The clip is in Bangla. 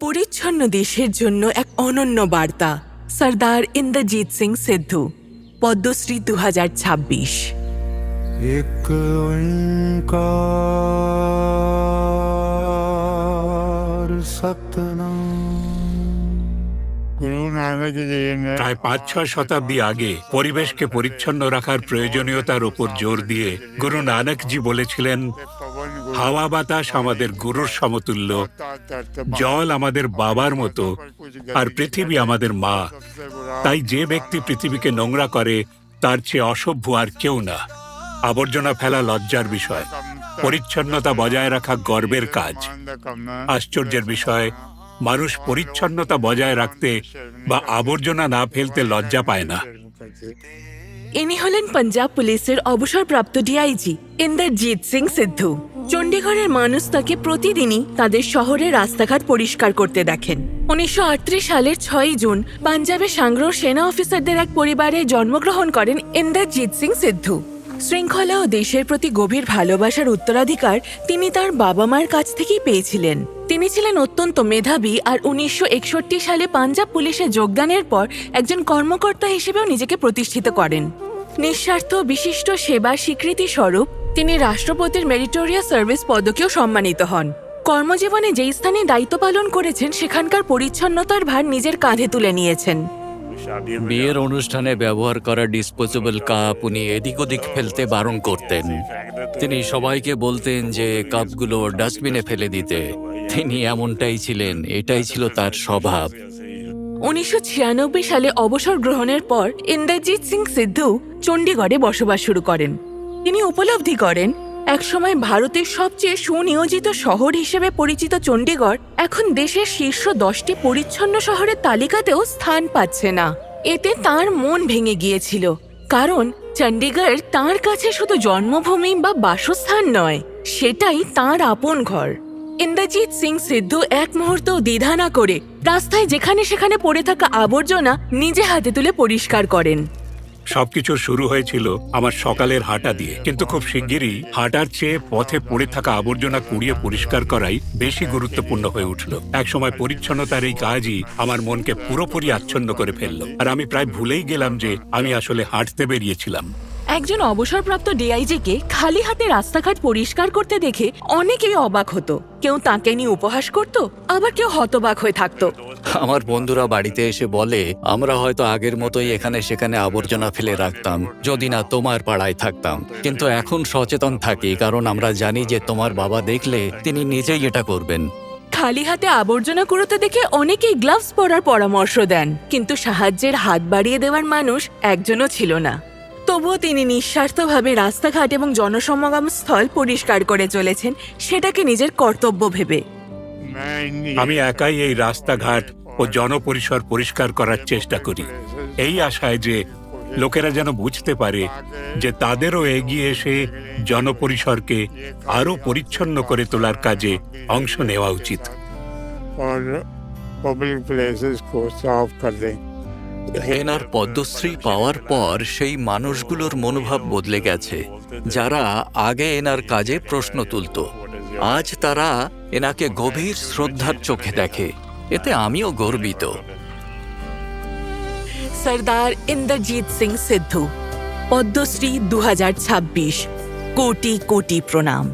পরিচ্ছন্ন দেশের জন্য এক অনন্য বার্তা। সর্দার ইন্দ্রজিৎ সিং সিদ্ধু, পদ্মশ্রী 2026। एक ओंकार सतनाम। প্রায় ৫-৬ শতাব্দী আগে পরিবেশকে পরিচ্ছন্ন রাখার প্রয়োজনীয়তার উপর জোর দিয়ে গুরু নানকজি বলেছিলেন, হাওয়া বাতাস আমাদের গুরুর সমতুল্য, জল আমাদের বাবার মতো, আর পৃথিবী আমাদের মা। তাই যে ব্যক্তি পৃথিবীকে নোংরা করে তার চেয়ে অসভ্য আর কেউ না। আবর্জনা ফেলা লজ্জার বিষয়, পরিচ্ছন্নতা বজায় রাখা গর্বের কাজ। আশ্চর্যের বিষয়, মানুষ পরিচ্ছন্নতা বজায় রাখতে বা আবর্জনা না ফেলতে লজ্জা পায় না। ইনি হলেন পাঞ্জাব পুলিশের অবসরপ্রাপ্ত ডিআইজি ইন্দ্রজিৎ সিং সিদ্ধু। চণ্ডীগড়ের মানুষ তাকে প্রতিদিনই তাদের শহরের রাস্তাঘাট পরিষ্কার করতে দেখেন। 1938 সালের 6 জুন পাঞ্জাবের সাংগ্রহ সেনা অফিসারদের এক পরিবারে জন্মগ্রহণ করেন ইন্দ্রজিৎ সিং সিদ্ধু। শৃঙ্খলা ও দেশের প্রতি গভীর ভালোবাসার উত্তরাধিকার তিনি তার বাবা মার কাছ থেকেই পেয়েছিলেন। তিনি ছিলেন অত্যন্ত মেধাবী আর 1961 সালে পাঞ্জাব পুলিশে যোগদানের পর একজন কর্মকর্তা হিসেবেও নিজেকে প্রতিষ্ঠিত করেন। নিঃস্বার্থ বিশিষ্ট সেবার স্বীকৃতি স্বরূপ তিনি রাষ্ট্রপতির মেরিটোরিয়াস সার্ভিস পদকেও সম্মানিত হন। কর্মজীবনে যেই স্থানে দায়িত্ব পালন করেছেন সেখানকার পরিচ্ছন্নতার ভার নিজের কাঁধে তুলে নিয়েছেন। বিয়ের অনুষ্ঠানে ব্যবহার করা ডিসপোজেবল কাপ উনি এদিক ওদিক ফেলতে বারণ করতেন। তিনি সবাইকে বলতেন যে কাপগুলো ডাস্টবিনে ফেলে দিতে। তিনি এমনটাই ছিলেন, এটাই ছিল তার স্বভাব। 1996 সালে অবসর গ্রহণের পর ইন্দ্রজিৎ সিং সিদ্ধু চণ্ডীগড়ে বসবাস শুরু করেন। তিনি উপলব্ধি করেন, একসময় ভারতের সবচেয়ে সুনিয়োজিত শহর হিসেবে পরিচিত চণ্ডীগড় এখন দেশের শীর্ষ 10টি পরিচ্ছন্ন শহরের তালিকাতেও স্থান পাচ্ছে না। এতে তার মন ভেঙে গিয়েছিল, কারণ চণ্ডীগড় তার কাছে শুধু জন্মভূমি বা বাসস্থান নয়, সেটাই তার আপন ঘর। ইন্দ্রজিৎ সিং সিদ্ধু এক মুহূর্তও দ্বিধা না করে রাস্তায় যেখানে সেখানে পড়ে থাকা আবর্জনা নিজে হাতে তুলে পরিষ্কার করেন। সবকিছু শুরু হয়েছিল আমার সকালের হাঁটা দিয়ে, কিন্তু খুব শিগগিরই হাঁটার চেয়ে পথে পড়ে থাকা আবর্জনা কুড়িয়ে পরিষ্কার করাই বেশি গুরুত্বপূর্ণ হয়ে উঠল। একসময় পরিচ্ছন্নতার এই কাজই আমার মনকে পুরোপুরি আচ্ছন্ন করে ফেললো, আর আমি প্রায় ভুলেই গেলাম যে আমি আসলে হাঁটতে বেরিয়েছিলাম। একজন অবসরপ্রাপ্ত ডিআইজিকে খালি হাতে রাস্তাঘাট পরিষ্কার করতে দেখে অনেকেই অবাক হতো। কেউ তাকে নিয়ে উপহাস করত, আবার কেউ হতবাক হয়ে থাকতো। আমার বন্ধুরা বাড়িতে এসে বলে, আমরা হয়তো আগের মতোই এখানে সেখানে আবর্জনা ফেলে রাখতাম যদি না তোমার পাড়ায় থাকতাম, কিন্তু এখন সচেতন থাকি কারণ আমরা জানি যে তোমার বাবা দেখলে তিনি নিজেই এটা করবেন। খালি হাতে আবর্জনা কুড়োতে দেখে অনেকেই গ্লাভস পরার পরামর্শ দেন, কিন্তু সাহায্যের হাত বাড়িয়ে দেওয়ার মানুষ একজনও ছিল না। তবুও তিনি নিঃস্বার্থভাবে রাস্তাঘাট এবং জনসমাগম স্থল পরিষ্কার করে চলেছেন, সেটাকে নিজের কর্তব্য ভেবে। আমি একাই এই রাস্তাঘাট ও জনপরিসর পরিষ্কার করার চেষ্টা করি, এই আশায় যে লোকেরা যেন বুঝতে পারে যে তাদেরও এগিয়ে এসে জনপরিসরকে আরো পরিচ্ছন্ন করে তোলার কাজে অংশ নেওয়া উচিত। এনার পদ্মশ্রী পাওয়ার পর সেই মানুষগুলোর মনোভাব বদলে গেছে, যারা আগে এনার কাজে প্রশ্ন তুলত। আজ তারা এনাকে গভীর শ্রদ্ধার চোখে দেখে। এতে আমিও গর্বিত। সর্দার ইন্দ্রজিৎ সিং সিদ্ধু, পদ্মশ্রী 2026। কোটি কোটি প্রণাম।